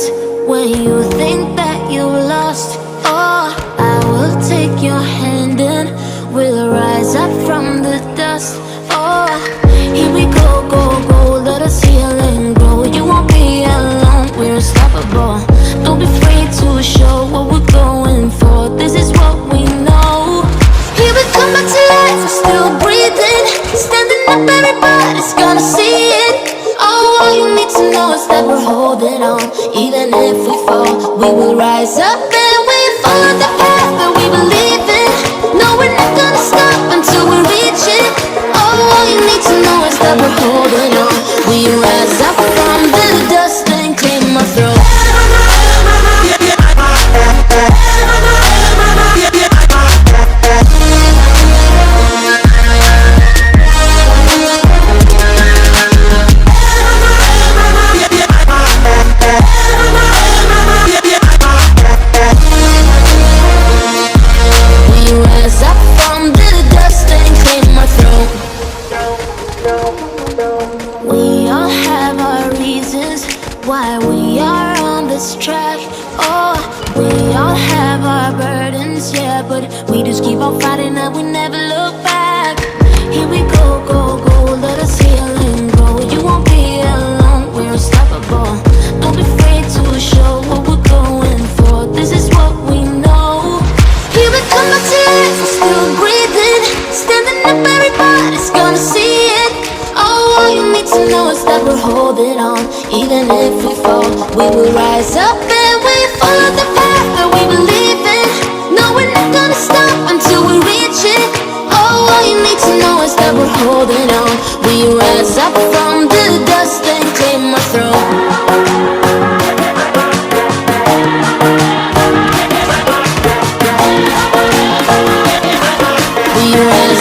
reasons when you think that you lost. Oh, I will take your hand and we'll rise up from the dust. Oh, here we go, go, go, let us heal and grow. You won't be alone, we're unstoppable. Don't be afraid to show what we're going for. This is what we know. Here we come back to life, we're still breathing. Standing up, everybody's gonna see it. Oh, all you need to know is that we're holding on. Even if we fall, we will rise up and we follow the path that we believe in. No, we're not gonna stop until we reach it. Oh, all you need to know is that we're holding on. We rise up from the dust and clear my throat. We all have our reasons why we are on this track. Oh, we all have our burdens, yeah, but we just keep on fighting and we never look back. Here we go, go, go, let us heal and grow. You won't be alone, we're unstoppable. Don't be afraid to show what we're going for. This is what we know. Here we come back to life, we're still breathing. Standing up, everybody's gonna see it. Oh, all you need to know is that we're holding on. Even if we fall, we will rise up and we follow the path that we believe in. No, we're not gonna stop until we reach it. Oh, all you need to know is that we're holding on. We rise up from the dust and clear my throat. We rise